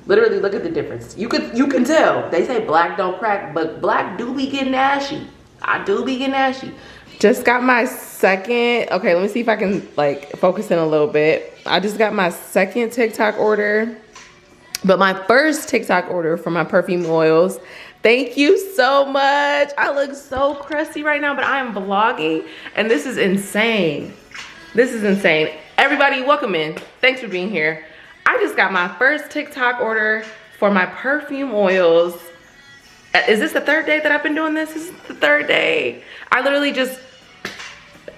Literally, look at the difference. You can tell. They say black don't crack, but black do be getting ashy. I do be getting ashy. Just got my second, okay, let me see if I can like focus in a little bit. I just got my second TikTok order, but my first TikTok order for my perfume oils. Thank you so much. I look so crusty right now, but I am vlogging and this is insane. This is insane. Everybody, welcome in. Thanks for being here. I just got my first TikTok order for my perfume oils. Is this the third day that I've been doing this? This is the third day. I literally just,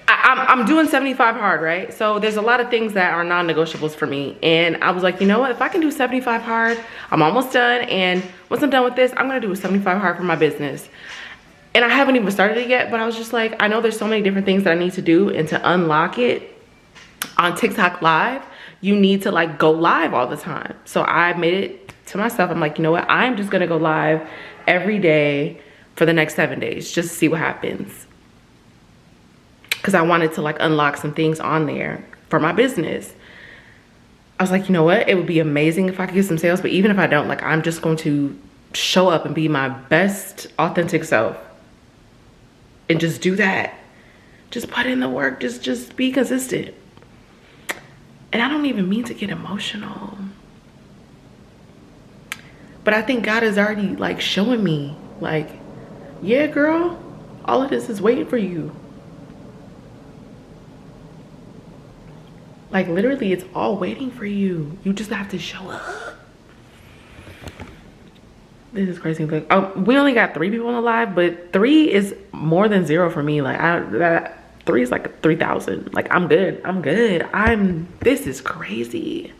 I'm doing 75 hard, right? So there's a lot of things that are non-negotiables for me. And I was like, you know what? If I can do 75 hard, I'm almost done. And once I'm done with this, I'm gonna do a 75 hard for my business. And I haven't even started it yet, but I was just like, I know there's so many different things that I need to do, and to unlock it on TikTok Live, you need to like go live all the time. So I made it to myself. I'm like, you know what? I'm just gonna go live every day for the next 7 days, just to see what happens. Cause I wanted to like unlock some things on there for my business. I was like, you know what? It would be amazing if I could get some sales, but even if I don't, like, I'm just going to show up and be my best authentic self and just do that. Just put in the work, just be consistent. And I don't even mean to get emotional, but I think God is already like showing me like, yeah, girl, all of this is waiting for you. Like literally it's all waiting for you. You just have to show up. This is crazy. Like, oh, we only got 3 people on the live, but 3 is more than 0 for me. Like that 3 is like 3,000. Like I'm good. This is crazy.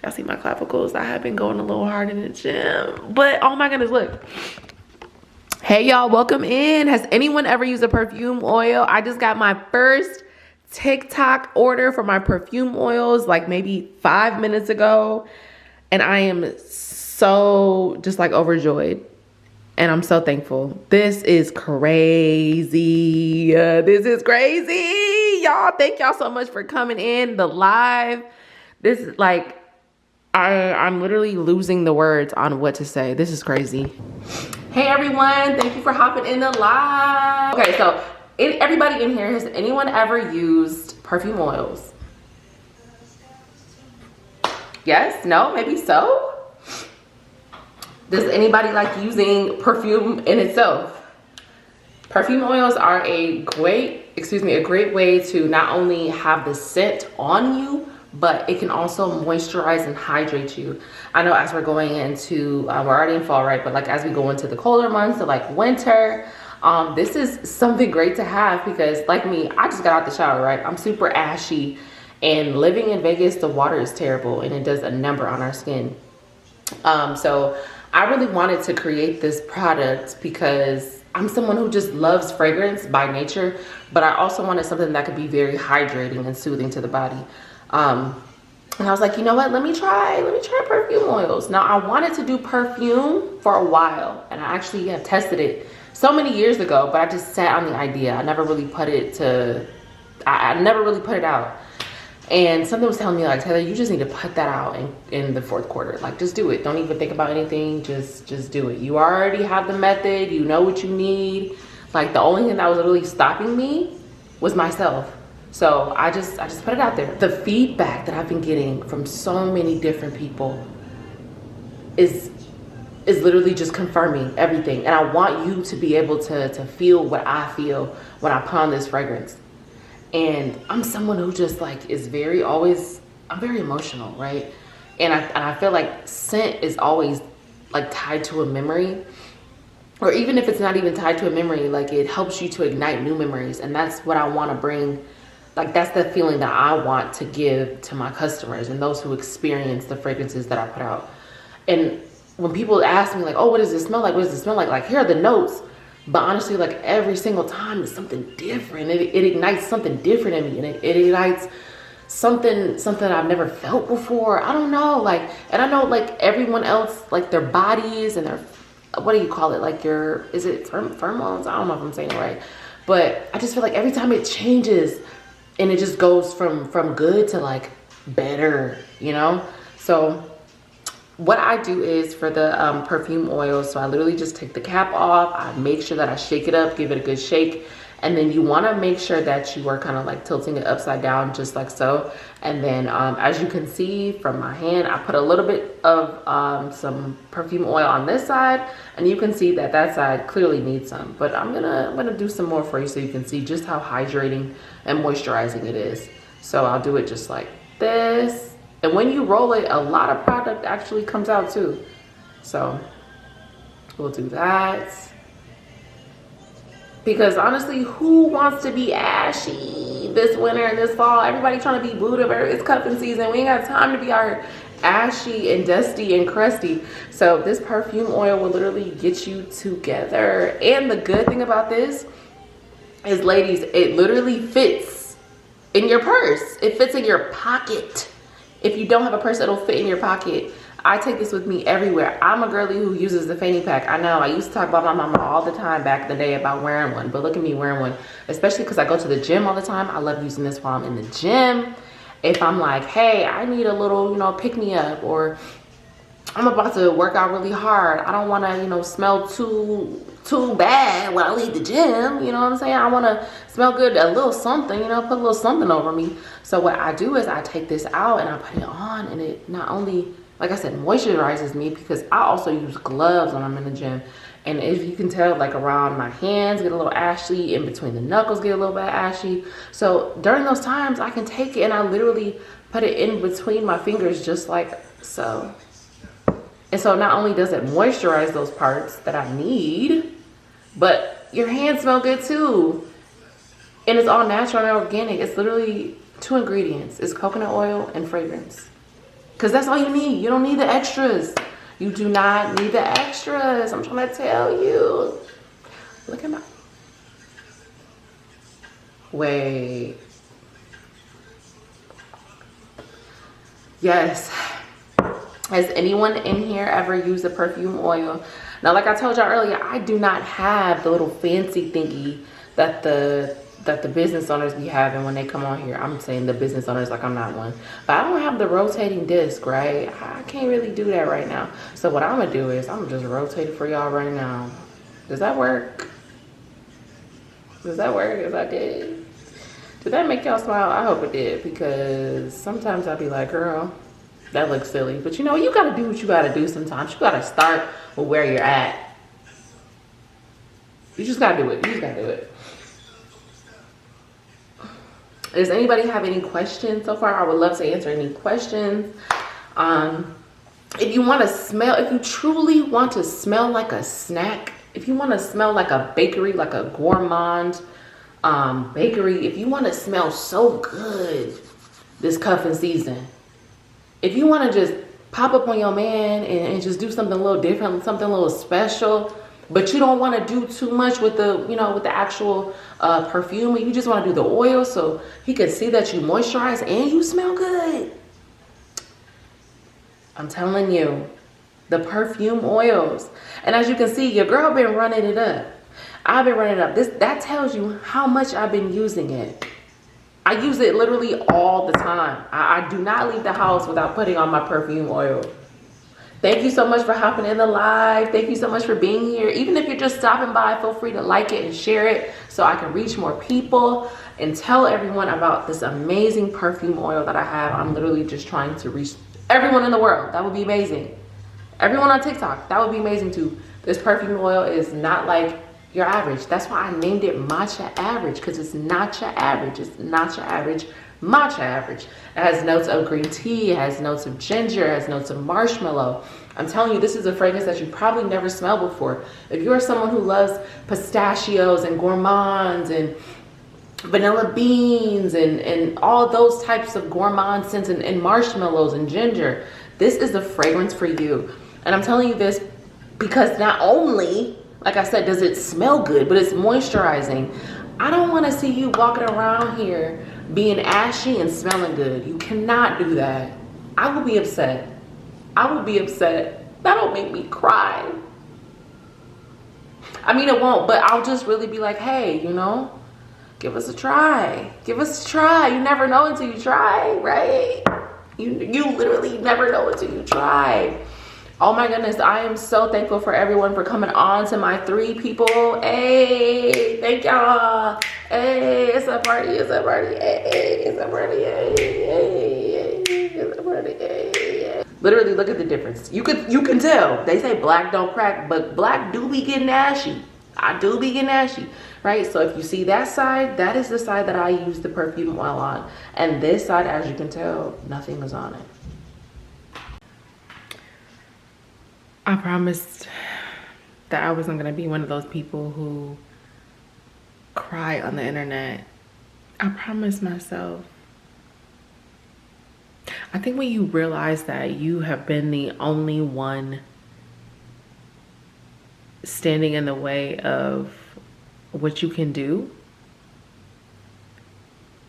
Y'all see my clavicles? I have been going a little hard in the gym, but oh my goodness, look. Hey y'all, welcome in. Has anyone ever used a perfume oil? I just got my first TikTok order for my perfume oils like maybe 5 minutes ago, and I am so just like overjoyed, and I'm so thankful. This is crazy. This is crazy, y'all. Thank y'all so much for coming in the live. This is like, I'm literally losing the words on what to say. This is crazy. Hey everyone, thank you for hopping in the live. Okay, so everybody in here, has anyone ever used perfume oils? Yes? No? Maybe so? Does anybody like using perfume in itself? Perfume oils are a great way to not only have the scent on you, but it can also moisturize and hydrate you. I know as we're going into, we're already in fall, right? But like as we go into the colder months, so like winter, this is something great to have, because like me, I just got out the shower, right? I'm super ashy, and living in Vegas, the water is terrible and it does a number on our skin. So I really wanted to create this product because I'm someone who just loves fragrance by nature, but I also wanted something that could be very hydrating and soothing to the body. And I was like, you know what, let me try perfume oils. Now I wanted to do perfume for a while, and I actually have tested it so many years ago, but I just sat on the idea. I never really put it out. And something was telling me like, Taylor, you just need to put that out in the 4th quarter. Like, just do it. Don't even think about anything. Just do it. You already have the method. You know what you need. Like, the only thing that was really stopping me was myself. So I just put it out there. The feedback that I've been getting from so many different people is literally just confirming everything. And I want you to be able to feel what I feel when I put on this fragrance. And I'm someone who just like is I'm very emotional, right? And I feel like scent is always like tied to a memory, or even if it's not even tied to a memory, like it helps you to ignite new memories. And that's what I want to bring. Like that's the feeling that I want to give to my customers and those who experience the fragrances that I put out. And when people ask me like, oh, what does this smell like? What does this smell like? Like, here are the notes. But honestly, like every single time it's something different. It ignites something different in me, and it ignites something I've never felt before. I don't know, like, and I know like everyone else, like their bodies and their, what do you call it? Like is it pheromones? I don't know if I'm saying it right, but I just feel like every time it changes, and it just goes from good to like better, you know? So what I do is for the perfume oil, so I literally just take the cap off. I make sure that I shake it up, give it a good shake. And then you want to make sure that you are kind of like tilting it upside down, just like so. And then as you can see from my hand, I put a little bit of some perfume oil on this side, and you can see that that side clearly needs some. But I'm gonna do some more for you so you can see just how hydrating and moisturizing it is. So I'll do it just like this. And when you roll it, a lot of product actually comes out too. So we'll do that. Because honestly, who wants to be ashy this winter and this fall? Everybody trying to be Buddha, it's cuffing season. We ain't got time to be our ashy and dusty and crusty. So this perfume oil will literally get you together. And the good thing about this is, ladies, it literally fits in your purse. It fits in your pocket. If you don't have a purse, it'll fit in your pocket. I take this with me everywhere. I'm a girly who uses the fanny pack. I know, I used to talk about my mama all the time back in the day about wearing one, but look at me wearing one, especially because I go to the gym all the time. I love using this while I'm in the gym. If I'm like, hey, I need a little, you know, pick me up, or I'm about to work out really hard. I don't want to, you know, smell too bad when I leave the gym. You know what I'm saying? I want to smell good, a little something, you know, put a little something over me. So what I do is I take this out and I put it on, and it not only, like I said, moisturizes me, because I also use gloves when I'm in the gym. And if you can tell, like around my hands get a little ashy, in between the knuckles get a little bit ashy. So during those times, I can take it and I literally put it in between my fingers just like so. And so not only does it moisturize those parts that I need, but your hands smell good too. And it's all natural and organic. It's literally 2 ingredients. It's coconut oil and fragrance. Because that's all you need. You don't need the extras. You do not need the extras. I'm trying to tell you. Look at my... Wait. Yes. Has anyone in here ever used a perfume oil? Now, like I told y'all earlier, I do not have the little fancy thingy that the business owners be having when they come on here. I'm saying the business owners like I'm not one. But I don't have the rotating disc, right? I can't really do that right now. So what I'm gonna do is I'm gonna just rotate it for y'all right now. Does that work? Does that work? As I did? Did that make y'all smile? I hope it did, because sometimes I'll be like, girl, that looks silly. But you know, you gotta do what you gotta do sometimes. You gotta start with where you're at. You just gotta do it. You just gotta do it. Does anybody have any questions so far? I would love to answer any questions. If you want to smell, if you truly want to smell like a snack, if you want to smell like a bakery, like a gourmand bakery, if you want to smell so good this cuffing season, if you want to just pop up on your man and just do something a little different, something a little special, but you don't want to do too much with the, you know, with the actual perfume. You just want to do the oil so he can see that you moisturize and you smell good. I'm telling you, the perfume oils. And as you can see, your girl been running it up. I've been running it up. That tells you how much I've been using it. I use it literally all the time. I do not leave the house without putting on my perfume oil. Thank you so much for hopping in the live. Thank you so much for being here. Even if you're just stopping by, feel free to like it and share it so I can reach more people and tell everyone about this amazing perfume oil that I have. I'm literally just trying to reach everyone in the world. That would be amazing. Everyone on TikTok, that would be amazing too. This perfume oil is not like your average. That's why I named it Matcha Average, because it's not your average. It's not your average. Matcha Average. It has notes of green tea, it has notes of ginger, it has notes of marshmallow. I'm telling you, this is a fragrance that you probably never smelled before. If you're someone who loves pistachios and gourmands and vanilla beans and all those types of gourmand scents and marshmallows and ginger, this is the fragrance for you. And I'm telling you this because not only, like I said, does it smell good, but it's moisturizing. I don't want to see you walking around here being ashy and smelling good. You cannot do that. I will be upset. I will be upset. That'll make me cry. I mean, it won't, but I'll just really be like, hey, you know, give us a try. Give us a try. You never know until you try, right? You literally never know until you try. Oh my goodness, I am so thankful for everyone for coming on to my 3 people. Hey, thank y'all. Hey, it's a party, it's a party. Hey, it's a party. Hey, hey, it's a party. Hey. Literally, look at the difference. You can tell. They say black don't crack, but black do be getting ashy. I do be getting ashy, right? So if you see that side, that is the side that I use the perfume oil on. And this side, as you can tell, nothing is on it. I promised that I wasn't gonna be one of those people who cry on the internet. I promised myself. I think when you realize that you have been the only one standing in the way of what you can do,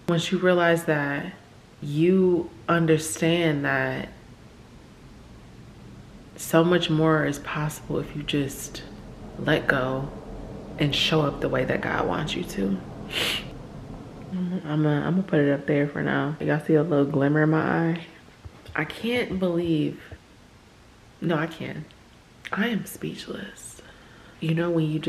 once you realize that, you understand that so much more is possible if you just let go and show up the way that God wants you to. I'm gonna put it up there for now. Y'all see a little glimmer in my eye? I can't believe, no, I can. I am speechless. You know, when you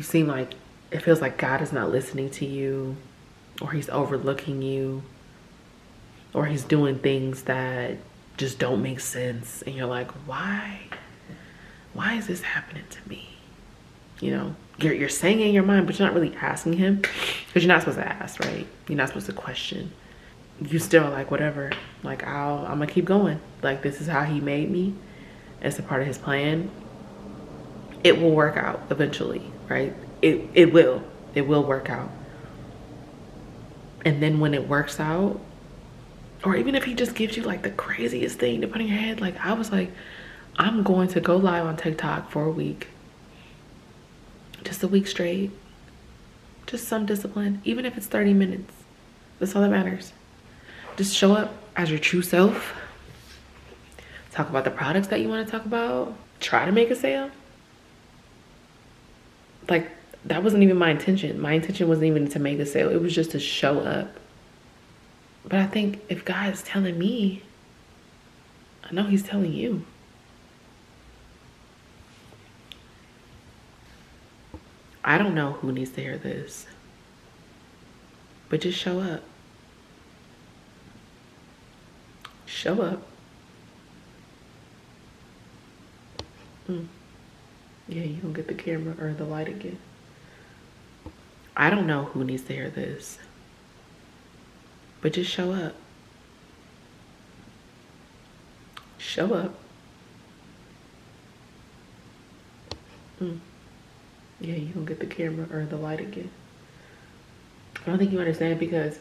seem like, it feels like God is not listening to you, or he's overlooking you, or he's doing things that just don't make sense, and you're like, why is this happening to me? You know, you're saying it in your mind, but you're not really asking him, because you're not supposed to ask, right? You're not supposed to question. You still like, whatever, like I'm gonna keep going. Like, this is how he made me. It's a part of his plan. It will work out eventually, right? It will work out. And then when it works out, or even if he just gives you like the craziest thing to put in your head, like I was like, I'm going to go live on TikTok for a week. Just a week straight. Just some discipline, even if it's 30 minutes. That's all that matters. Just show up as your true self. Talk about the products that you want to talk about. Try to make a sale. Like, that wasn't even my intention. My intention wasn't even to make a sale. It was just to show up. But I think if God is telling me, I know he's telling you. I don't know who needs to hear this, but just show up. Show up. Yeah, you don't get the camera or the light again. I don't know who needs to hear this, but just show up. Show up. Yeah, you don't get the camera or the light again. I don't think you understand, because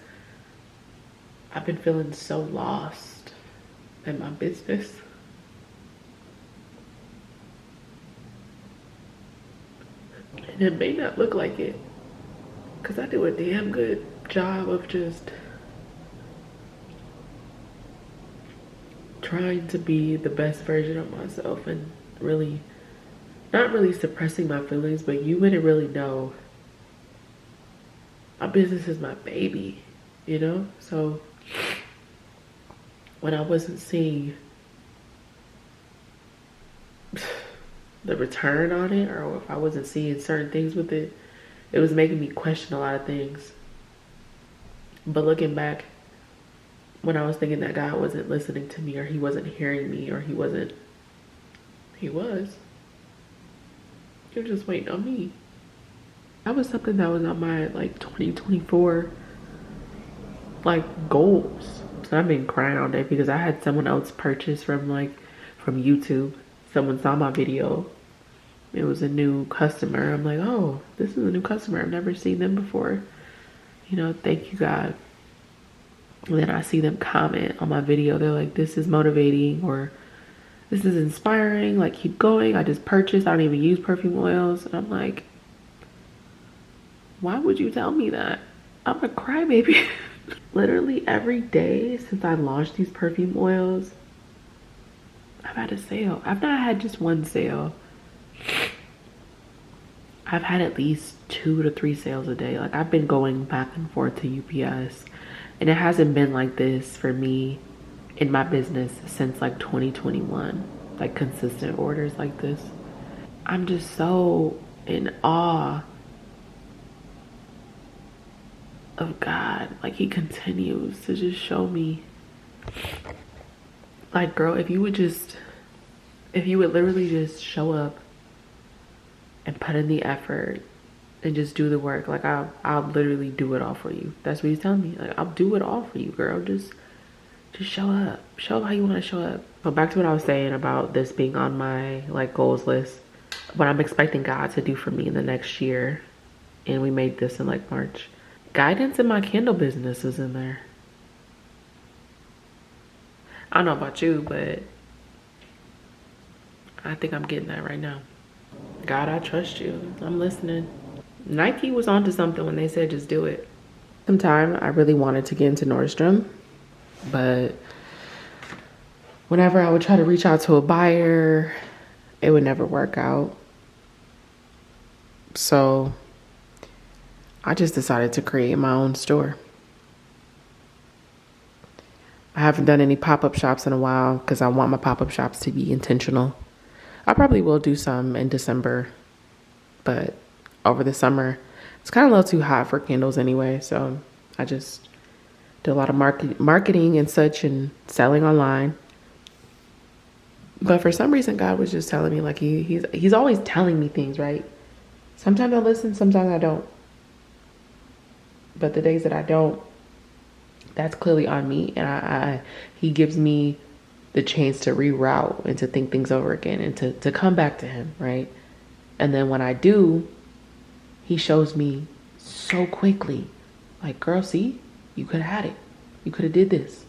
I've been feeling so lost in my business. And it may not look like it, because I do a damn good job of just trying to be the best version of myself, and really not really suppressing my feelings, but you wouldn't really know. My business is my baby, you know? So when I wasn't seeing the return on it, or if I wasn't seeing certain things with it, it was making me question a lot of things. But looking back, when I was thinking that God wasn't listening to me, or he wasn't hearing me, or he was. You're just waiting on me. That was something that was on my like 2024 like goals. So I've been crying all day because I had someone else purchase from YouTube. Someone saw my video. It was a new customer. I'm like, oh, this is a new customer. I've never seen them before. You know, thank you, God. And then I see them comment on my video. They're like, this is motivating, or this is inspiring. Like, keep going. I just purchased. I don't even use perfume oils. And I'm like, why would you tell me that? I'm a crybaby. Literally every day since I launched these perfume oils, I've had a sale. I've not had just one sale. I've had at least 2 to 3 sales a day. Like, I've been going back and forth to UPS, and it hasn't been like this for me in my business since like 2021, like consistent orders like this. I'm just so in awe of God. Like, he continues to just show me, like, girl, if you would literally just show up and put in the effort and just do the work, like, I'll literally do it all for you. That's what he's telling me. Like, I'll do it all for you, girl. Just show up. Show up how you want to show up. So back to what I was saying about this being on my like goals list, what I'm expecting God to do for me in the next year. And we made this in like March. Guidance in my candle business is in there. I don't know about you, but I think I'm getting that right now. God, I trust you. I'm listening. Nike was onto something when they said just do it. Sometime I really wanted to get into Nordstrom, but whenever I would try to reach out to a buyer, it would never work out. So I just decided to create my own store. I haven't done any pop-up shops in a while because I want my pop-up shops to be intentional. I probably will do some in December, but over the summer, it's kind of a little too hot for candles anyway. So I just did a lot of marketing and such and selling online. But for some reason, God was just telling me, like, he's always telling me things, right? Sometimes I listen, sometimes I don't. But the days that I don't, that's clearly on me. And he gives me the chance to reroute and to think things over again and to come back to him, right? And then when I do, he shows me so quickly, like, girl, see, you could have had it. You could have did this.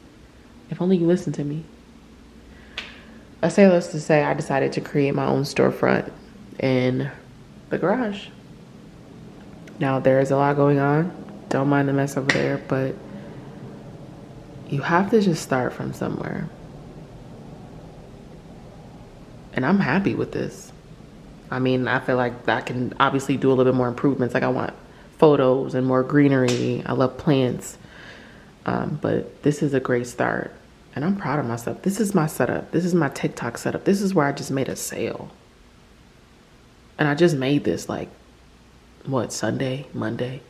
If only you listened to me. I say this to say I decided to create my own storefront in the garage. Now there is a lot going on. Don't mind the mess over there, but you have to just start from somewhere. And I'm happy with this. I mean, I feel like I can obviously do a little bit more improvements. Like, I want photos and more greenery. I love plants. But this is a great start. And I'm proud of myself. This is my setup. This is my TikTok setup. This is where I just made a sale. And I just made this like, what, Sunday, Monday?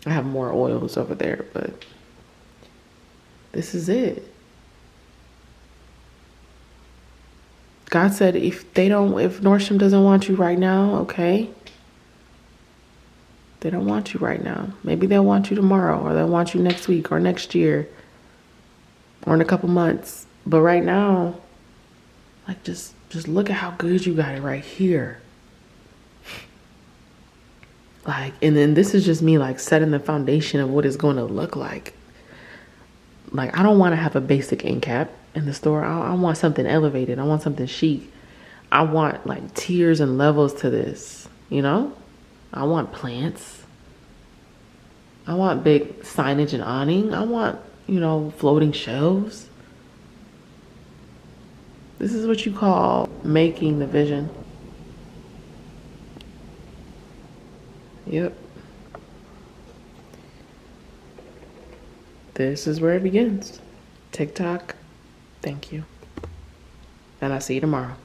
I have more oils over there, but this is it. God said, if Nordstrom doesn't want you right now, okay. They don't want you right now. Maybe they'll want you tomorrow, or they'll want you next week or next year or in a couple months. But right now, like, just look at how good you got it right here. Like, and then this is just me like setting the foundation of what it's going to look like. Like, I don't want to have a basic end cap in the store. I want something elevated. I want something chic. I want like tiers and levels to this, you know? I want plants. I want big signage and awning. I want, floating shelves. This is what you call making the vision. Yep. This is where it begins. TikTok, thank you. And I'll see you tomorrow.